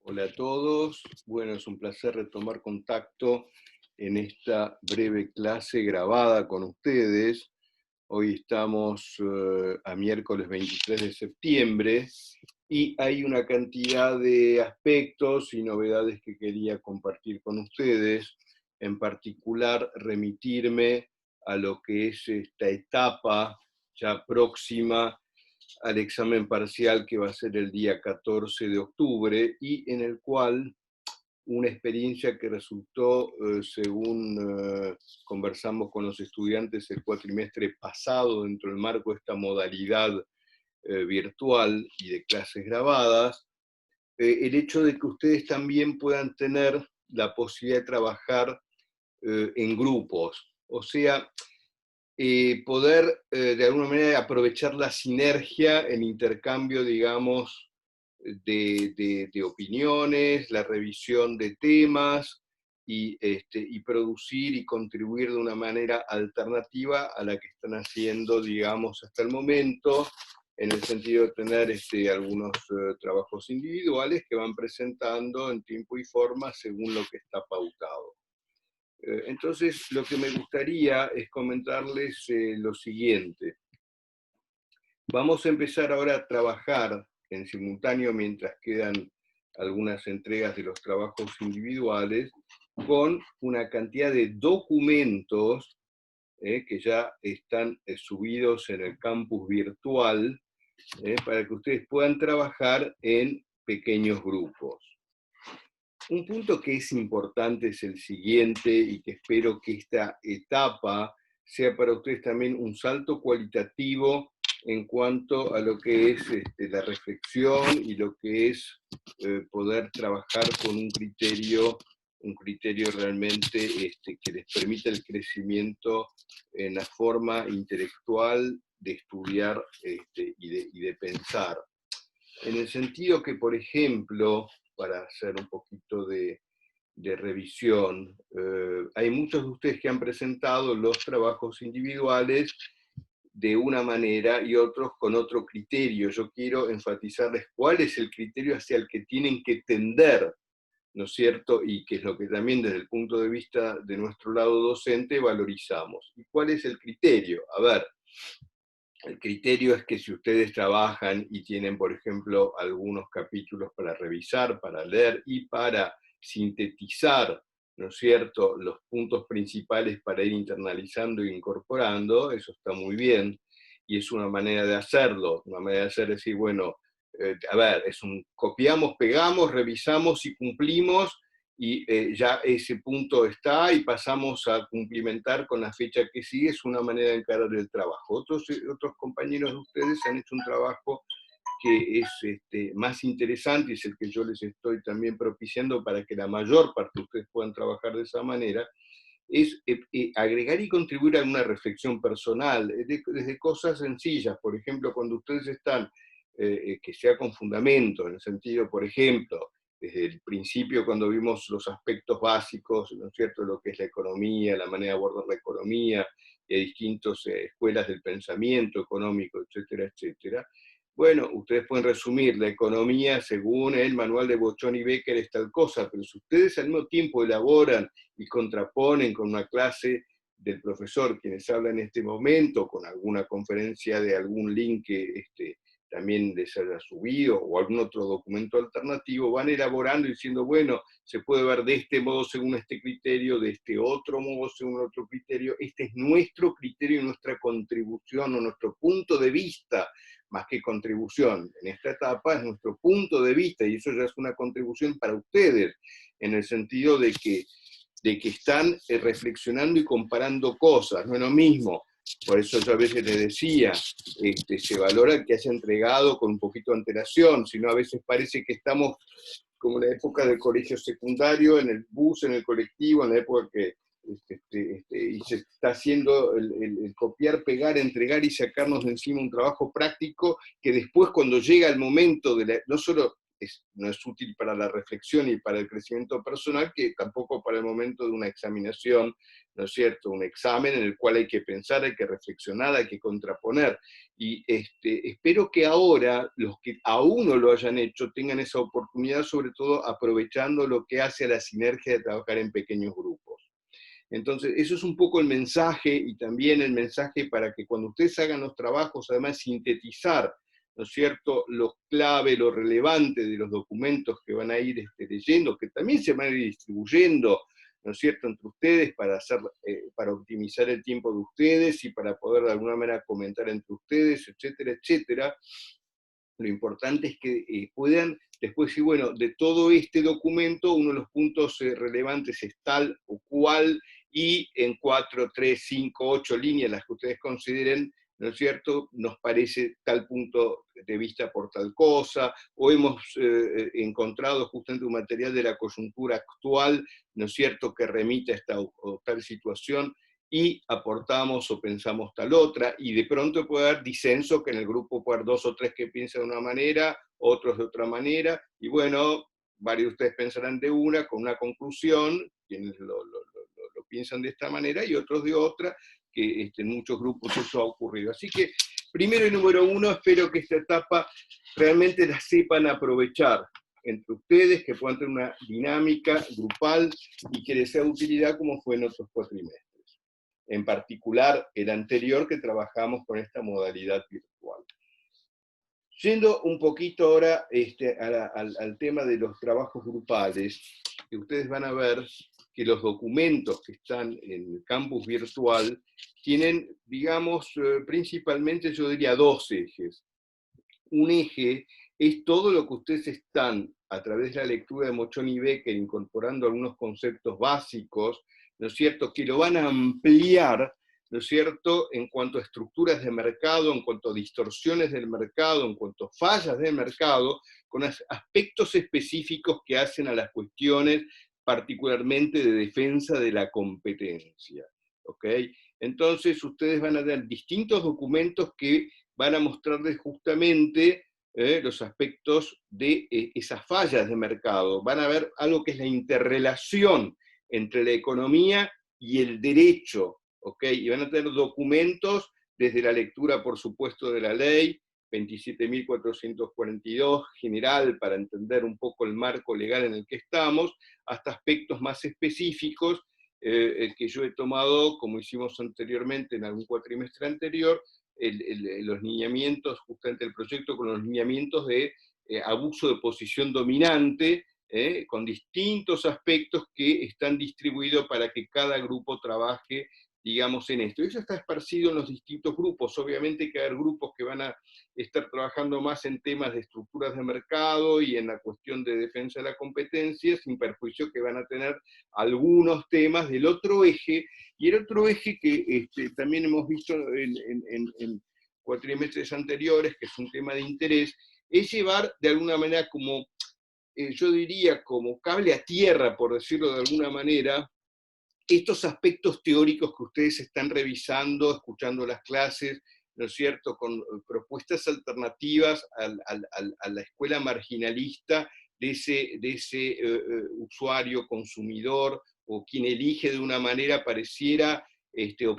Hola a todos. Bueno, es un placer retomar contacto en esta breve clase grabada con ustedes. Hoy estamos a miércoles 23 de septiembre y hay una cantidad de aspectos y novedades que quería compartir con ustedes. En particular, remitirme a lo que es esta etapa ya próxima al examen parcial que va a ser el día 14 de octubre y en el cual una experiencia que resultó, según conversamos con los estudiantes el cuatrimestre pasado dentro del marco de esta modalidad virtual y de clases grabadas, el hecho de que ustedes también puedan tener la posibilidad de trabajar en grupos, o sea, poder de alguna manera aprovechar la sinergia, el intercambio, digamos, de opiniones, la revisión de temas y producir y contribuir de una manera alternativa a la que están haciendo, digamos, hasta el momento, en el sentido de tener algunos trabajos individuales que van presentando en tiempo y forma según lo que está pautado. Entonces, lo que me gustaría es comentarles lo siguiente. Vamos a empezar ahora a trabajar en simultáneo, mientras quedan algunas entregas de los trabajos individuales, con una cantidad de documentos que ya están subidos en el campus virtual, para que ustedes puedan trabajar en pequeños grupos. Un punto que es importante es el siguiente, y que espero que esta etapa sea para ustedes también un salto cualitativo en cuanto a lo que es la reflexión y lo que es poder trabajar con un criterio realmente que les permita el crecimiento en la forma intelectual de estudiar y de pensar. En el sentido que, por ejemplo, para hacer un poquito de revisión, hay muchos de ustedes que han presentado los trabajos individuales de una manera y otros con otro criterio. Yo quiero enfatizarles cuál es el criterio hacia el que tienen que tender, ¿no es cierto? Y que es lo que también desde el punto de vista de nuestro lado docente valorizamos. ¿Y cuál es el criterio? A ver, el criterio es que si ustedes trabajan y tienen, por ejemplo, algunos capítulos para revisar, para leer y para sintetizar, ¿no es cierto?, los puntos principales para ir internalizando e incorporando, eso está muy bien, y es una manera de hacerlo, una manera de hacer decir, bueno, a ver, es un copiamos, pegamos, revisamos y cumplimos, y ya ese punto está y pasamos a cumplimentar con la fecha que sigue, es una manera de encarar el trabajo. Otros compañeros de ustedes han hecho un trabajo que es más interesante, y es el que yo les estoy también propiciando para que la mayor parte de ustedes puedan trabajar de esa manera, es agregar y contribuir a una reflexión personal, desde cosas sencillas. Por ejemplo, cuando ustedes están, que sea con fundamento, en el sentido, por ejemplo, desde el principio cuando vimos los aspectos básicos, ¿no es cierto?, lo que es la economía, la manera de abordar la economía, de distintas escuelas del pensamiento económico, etcétera, etcétera. Bueno, ustedes pueden resumir la economía según el manual de Bochón y Becker es tal cosa, pero si ustedes al mismo tiempo elaboran y contraponen con una clase del profesor quienes hablan en este momento, con alguna conferencia de algún link que también les haya subido, o algún otro documento alternativo, van elaborando y diciendo, bueno, se puede ver de este modo según este criterio, de este otro modo según otro criterio, este es nuestro criterio, nuestra contribución o nuestro punto de vista, más que contribución. En esta etapa es nuestro punto de vista, y eso ya es una contribución para ustedes, en el sentido de que están reflexionando y comparando cosas, no es lo mismo. Por eso yo a veces les decía, se valora que haya entregado con un poquito de antelación, sino a veces parece que estamos como en la época del colegio secundario, en el bus, en el colectivo, en la época que y se está haciendo el copiar, pegar, entregar y sacarnos de encima un trabajo práctico que después, cuando llega el momento de no solo no es útil para la reflexión y para el crecimiento personal, que tampoco para el momento de una examinación, ¿no es cierto? Un examen en el cual hay que pensar, hay que reflexionar, hay que contraponer. Y espero que ahora los que aún no lo hayan hecho tengan esa oportunidad, sobre todo aprovechando lo que hace a la sinergia de trabajar en pequeños grupos. Entonces, eso es un poco el mensaje, y también el mensaje para que cuando ustedes hagan los trabajos, además sintetizar, ¿no es cierto?, lo clave, lo relevante de los documentos que van a ir leyendo, que también se van a ir distribuyendo, ¿no es cierto?, entre ustedes para optimizar el tiempo de ustedes y para poder de alguna manera comentar entre ustedes, etcétera, etcétera. Lo importante es que puedan después decir, bueno, de todo este documento, uno de los puntos relevantes es tal o cual, y en 4, 3, 5, 8 líneas, las que ustedes consideren, ¿no es cierto?, nos parece tal punto de vista por tal cosa, o hemos encontrado justamente un material de la coyuntura actual, ¿no es cierto?, que remite a esta o tal situación, y aportamos o pensamos tal otra, y de pronto puede haber disenso, que en el grupo puede haber 2 o 3 que piensan de una manera, otros de otra manera, y bueno, varios de ustedes pensarán de una, con una conclusión, quienes lo piensan de esta manera, y otros de otra, que en muchos grupos eso ha ocurrido. Así que, primero y número uno, espero que esta etapa realmente la sepan aprovechar entre ustedes, que puedan tener una dinámica grupal y que les sea de utilidad como fue en otros cuatrimestres. En particular el anterior, que trabajamos con esta modalidad virtual. Yendo un poquito ahora al tema de los trabajos grupales, que ustedes van a ver que los documentos que están en el campus virtual tienen, digamos, principalmente yo diría 2 ejes. Un eje es todo lo que ustedes están, a través de la lectura de Mochón y Becker, incorporando algunos conceptos básicos, ¿no es cierto?, que lo van a ampliar, ¿no es cierto?, en cuanto a estructuras de mercado, en cuanto a distorsiones del mercado, en cuanto a fallas del mercado, con aspectos específicos que hacen a las cuestiones particularmente de defensa de la competencia. ¿Ok? Entonces ustedes van a tener distintos documentos que van a mostrarles justamente los aspectos de esas fallas de mercado. Van a ver algo que es la interrelación entre la economía y el derecho, ¿ok? Y van a tener documentos desde la lectura, por supuesto, de la ley 27.442 general, para entender un poco el marco legal en el que estamos, hasta aspectos más específicos que yo he tomado, como hicimos anteriormente en algún cuatrimestre anterior, los lineamientos, justamente el proyecto con los lineamientos de abuso de posición dominante, con distintos aspectos que están distribuidos para que cada grupo trabaje, digamos, en esto. Eso está esparcido en los distintos grupos. Obviamente que hay grupos que van a estar trabajando más en temas de estructuras de mercado y en la cuestión de defensa de la competencia, sin perjuicio que van a tener algunos temas del otro eje, y el otro eje que también hemos visto en cuatrimestres anteriores, que es un tema de interés, es llevar de alguna manera como, yo diría, como cable a tierra, por decirlo de alguna manera, estos aspectos teóricos que ustedes están revisando, escuchando las clases, ¿no es cierto?, con propuestas alternativas a la escuela marginalista de ese usuario, consumidor, o quien elige de una manera pareciera entre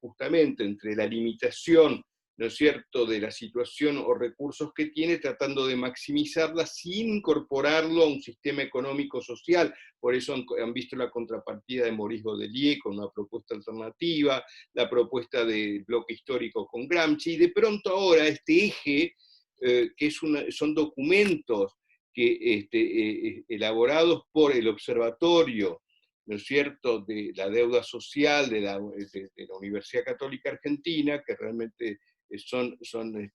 justamente entre la limitación, ¿no es cierto?, de la situación o recursos que tiene, tratando de maximizarla sin incorporarlo a un sistema económico-social. Por eso han visto la contrapartida de Maurice Godelier con una propuesta alternativa, la propuesta del bloque histórico con Gramsci, y de pronto ahora este eje, que son documentos que, elaborados por el Observatorio, ¿no es cierto?, de la deuda social de la Universidad Católica Argentina, que realmente son de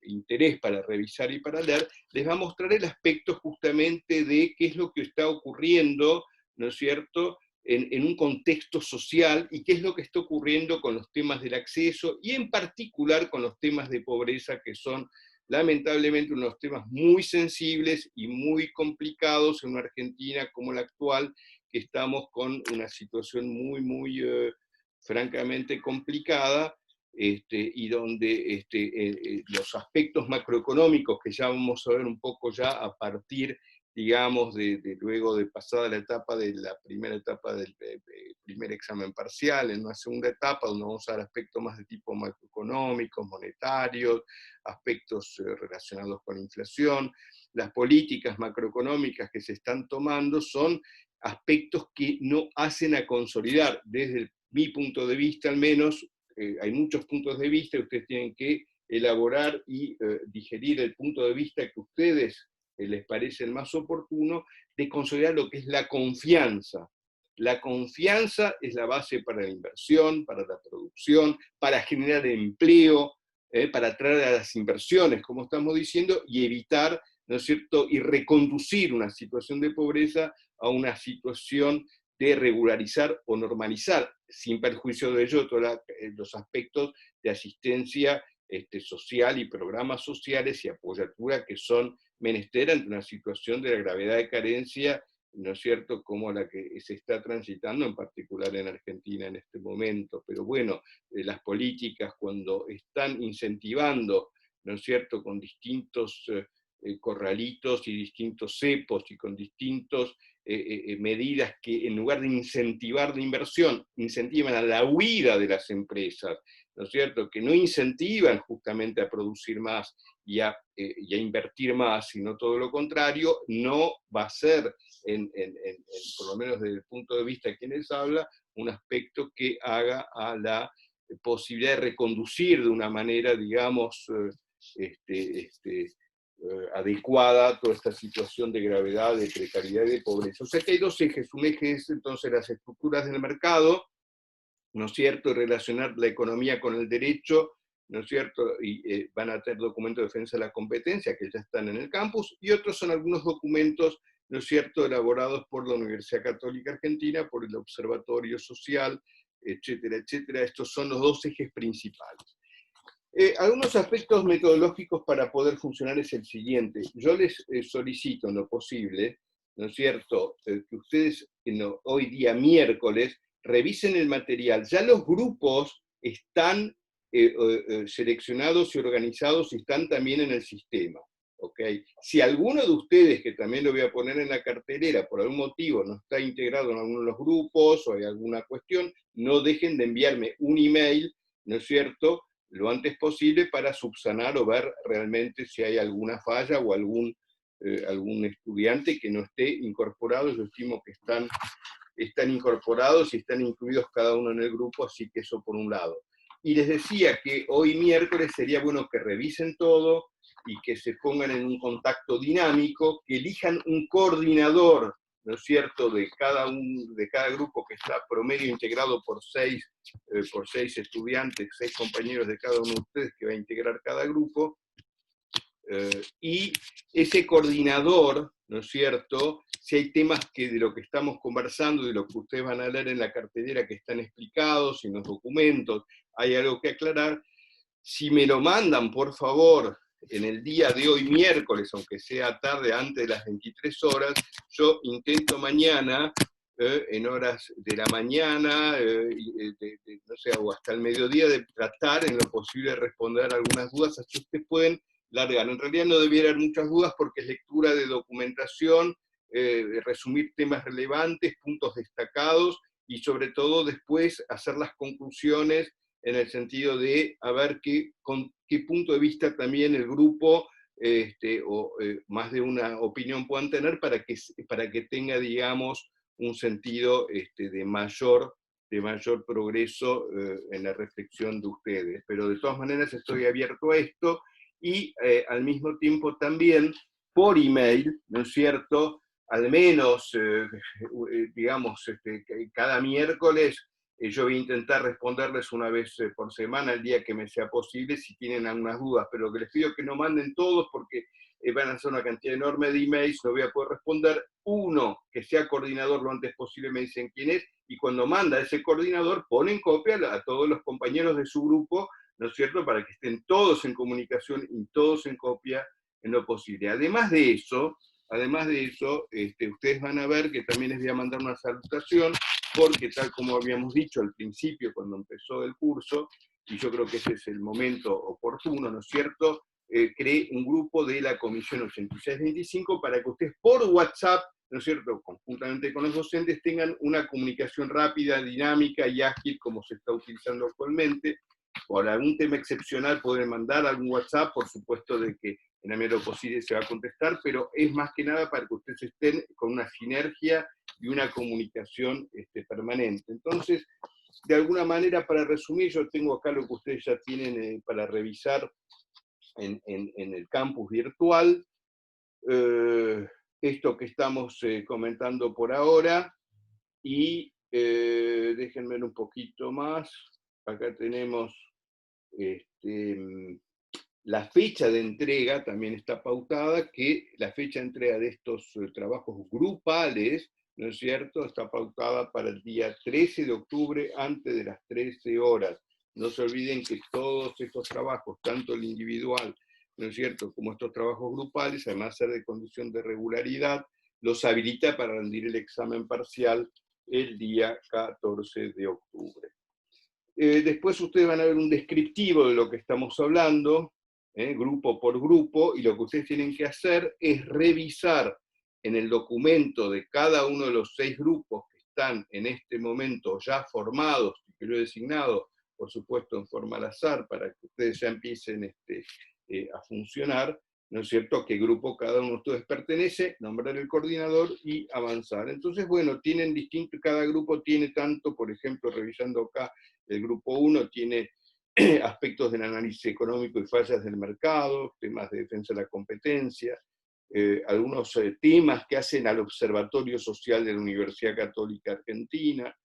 interés para revisar y para leer, les va a mostrar el aspecto justamente de qué es lo que está ocurriendo, ¿no es cierto?, en un contexto social, y qué es lo que está ocurriendo con los temas del acceso, y en particular con los temas de pobreza, que son lamentablemente unos temas muy sensibles y muy complicados en una Argentina como la actual, que estamos con una situación muy, muy francamente complicada, y donde los aspectos macroeconómicos que ya vamos a ver un poco ya a partir, digamos, luego de pasada la etapa de la primera etapa del primer examen parcial, en una segunda etapa donde vamos a ver aspectos más de tipo macroeconómicos, monetarios, aspectos relacionados con inflación. Las políticas macroeconómicas que se están tomando son aspectos que no hacen a consolidar, desde mi punto de vista al menos. Hay muchos puntos de vista, ustedes tienen que elaborar y digerir el punto de vista que a ustedes les parece el más oportuno, de consolidar lo que es la confianza. La confianza es la base para la inversión, para la producción, para generar empleo, para atraer a las inversiones, como estamos diciendo, y evitar, ¿no es cierto?, y reconducir una situación de pobreza a una situación de regularizar o normalizar, sin perjuicio de ello, todos los aspectos de asistencia social y programas sociales y apoyatura que son menester ante una situación de la gravedad de carencia, ¿no es cierto?, como la que se está transitando, en particular en Argentina en este momento. Pero bueno, las políticas cuando están incentivando, ¿no es cierto?, con distintos corralitos y distintos cepos y con distintos medidas que en lugar de incentivar la inversión, incentivan a la huida de las empresas, ¿no es cierto?, que no incentivan justamente a producir más y a invertir más, sino todo lo contrario, no va a ser, por lo menos desde el punto de vista de quienes habla, un aspecto que haga a la posibilidad de reconducir de una manera, digamos, adecuada toda esta situación de gravedad, de precariedad y de pobreza. O sea que hay dos ejes. Un eje es entonces las estructuras del mercado, ¿no es cierto?, relacionar la economía con el derecho, ¿no es cierto?, y van a tener documentos de defensa de la competencia que ya están en el campus, y otros son algunos documentos, ¿no es cierto?, elaborados por la Universidad Católica Argentina, por el Observatorio Social, etcétera, etcétera. Estos son los dos ejes principales. Algunos aspectos metodológicos para poder funcionar es el siguiente. Yo les solicito en lo posible, ¿no es cierto?, que ustedes hoy día miércoles revisen el material. Ya los grupos están seleccionados y organizados y están también en el sistema. ¿Okay? Si alguno de ustedes, que también lo voy a poner en la cartelera, por algún motivo no está integrado en alguno de los grupos o hay alguna cuestión, no dejen de enviarme un email, ¿no es cierto?, lo antes posible para subsanar o ver realmente si hay alguna falla o algún estudiante que no esté incorporado. Yo estimo que están incorporados y están incluidos cada uno en el grupo, así que eso por un lado. Y les decía que hoy miércoles sería bueno que revisen todo y que se pongan en un contacto dinámico, que elijan un coordinador, ¿no es cierto?, de cada grupo que está promedio integrado por seis estudiantes, 6 compañeros de cada uno de ustedes que va a integrar cada grupo, y ese coordinador, ¿no es cierto?, si hay temas que de lo que estamos conversando, de lo que ustedes van a leer en la cartelera que están explicados, en los documentos, hay algo que aclarar, si me lo mandan, por favor, en el día de hoy, miércoles, aunque sea tarde, antes de las 23 horas, yo intento mañana, en horas de la mañana, no sé, o hasta el mediodía, de tratar en lo posible de responder algunas dudas, así ustedes pueden largar. En realidad no debiera haber muchas dudas porque es lectura de documentación, resumir temas relevantes, puntos destacados, y sobre todo después hacer las conclusiones en el sentido de a ver con qué punto de vista también el grupo más de una opinión puedan tener para que tenga, digamos, un sentido de mayor progreso en la reflexión de ustedes. Pero de todas maneras estoy abierto a esto y al mismo tiempo también por email, ¿no es cierto?, al menos, digamos, cada miércoles yo voy a intentar responderles una vez por semana, el día que me sea posible, si tienen algunas dudas, pero lo que les pido es que no manden todos porque van a ser una cantidad enorme de emails, no voy a poder responder. Uno, que sea coordinador lo antes posible, me dicen quién es, y cuando manda ese coordinador, ponen copia a todos los compañeros de su grupo, ¿no es cierto?, para que estén todos en comunicación y todos en copia en lo posible. Además de eso, ustedes van a ver que también les voy a mandar una salutación, porque tal como habíamos dicho al principio, cuando empezó el curso, y yo creo que ese es el momento oportuno, ¿no es cierto?, cree un grupo de la Comisión 8625 para que ustedes por WhatsApp, ¿no es cierto?, conjuntamente con los docentes, tengan una comunicación rápida, dinámica y ágil como se está utilizando actualmente. Por algún tema excepcional pueden mandar algún WhatsApp, por supuesto de que en la medida de lo posible se va a contestar, pero es más que nada para que ustedes estén con una sinergia y una comunicación permanente. Entonces, de alguna manera, para resumir, yo tengo acá lo que ustedes ya tienen para revisar en el campus virtual, esto que estamos comentando por ahora, y déjenme ver un poquito más, acá tenemos la fecha de entrega, también está pautada, que la fecha de entrega de estos trabajos grupales, ¿no es cierto?, está pautada para el día 13 de octubre antes de las 13 horas. No se olviden que todos estos trabajos, tanto el individual, ¿no es cierto?, como estos trabajos grupales, además de ser de condición de regularidad, los habilita para rendir el examen parcial el día 14 de octubre. Después ustedes van a ver un descriptivo de lo que estamos hablando, grupo por grupo, y lo que ustedes tienen que hacer es revisar en el documento de cada uno de los 6 grupos que están en este momento ya formados, y que yo he designado, por supuesto, en forma al azar, para que ustedes ya empiecen a funcionar, ¿no es cierto?, qué grupo cada uno de ustedes pertenece, nombrar el coordinador y avanzar. Entonces, bueno, tienen cada grupo tiene tanto, por ejemplo, revisando acá, el grupo 1 tiene aspectos del análisis económico y fallas del mercado, temas de defensa de la competencia, algunos temas que hacen al Observatorio Social de la Universidad Católica Argentina,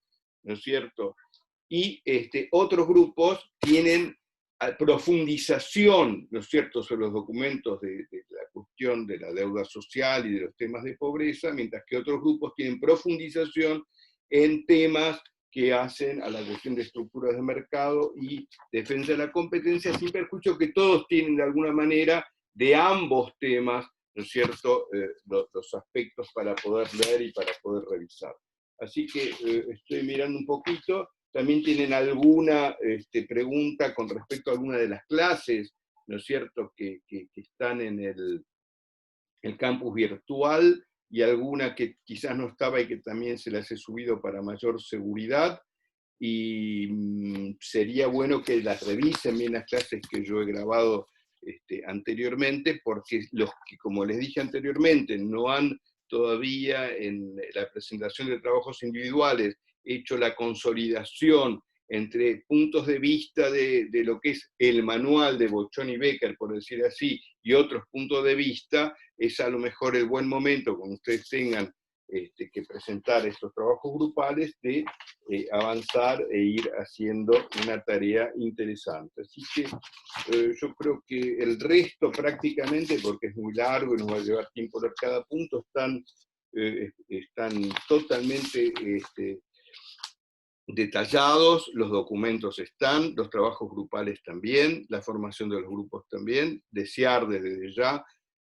¿no es cierto? Y otros grupos tienen profundización, ¿no es cierto?, sobre los documentos de la cuestión de la deuda social y de los temas de pobreza, mientras que otros grupos tienen profundización en temas que hacen a la cuestión de estructuras de mercado y defensa de la competencia, sin perjuicio que todos tienen de alguna manera de ambos temas, ¿no es cierto?, los aspectos para poder leer y para poder revisar. Así que estoy mirando un poquito. También tienen alguna pregunta con respecto a alguna de las clases, ¿no es cierto?, que están en el campus virtual, y alguna que quizás no estaba y que también se las he subido para mayor seguridad, y sería bueno que las revisen bien las clases que yo he grabado anteriormente, porque los que, como les dije anteriormente, no han todavía en la presentación de trabajos individuales hecho la consolidación entre puntos de vista de lo que es el manual de Bochón y Becker, por decir así, y otros puntos de vista, es a lo mejor el buen momento, cuando ustedes tengan que presentar estos trabajos grupales, de avanzar e ir haciendo una tarea interesante. Así que yo creo que el resto prácticamente, porque es muy largo y nos va a llevar tiempo ver cada punto, están totalmente detallados, los documentos están, los trabajos grupales también, la formación de los grupos también, desear desde ya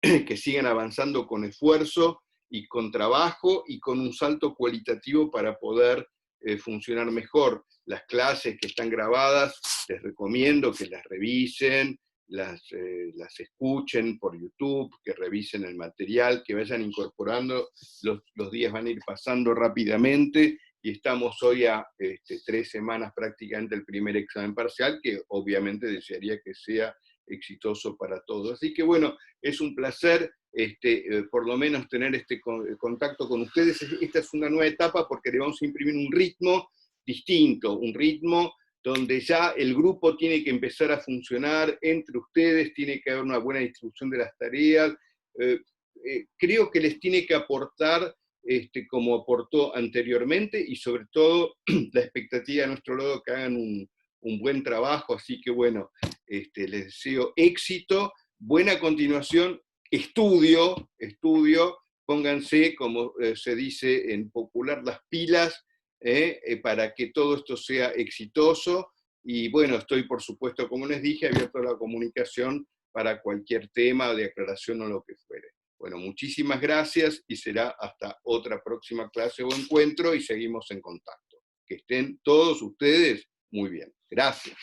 que sigan avanzando con esfuerzo y con trabajo y con un salto cualitativo para poder funcionar mejor. Las clases que están grabadas, les recomiendo que las revisen, las escuchen por YouTube, que revisen el material, que vayan incorporando, los días van a ir pasando rápidamente, y estamos hoy a 3 semanas prácticamente del primer examen parcial, que obviamente desearía que sea exitoso para todos. Así que bueno, es un placer por lo menos tener contacto con ustedes. Esta es una nueva etapa porque le vamos a imprimir un ritmo distinto, un ritmo donde ya el grupo tiene que empezar a funcionar entre ustedes, tiene que haber una buena distribución de las tareas. Creo que les tiene que aportar como aportó anteriormente, y sobre todo la expectativa de nuestro lado que hagan un buen trabajo. Así que bueno, les deseo éxito, buena continuación, estudio, pónganse, como se dice en popular, las pilas, para que todo esto sea exitoso. Y bueno, estoy por supuesto, como les dije, abierto a la comunicación para cualquier tema de aclaración o lo que fuere. Bueno, muchísimas gracias y será hasta otra próxima clase o encuentro, y seguimos en contacto. Que estén todos ustedes muy bien. Gracias.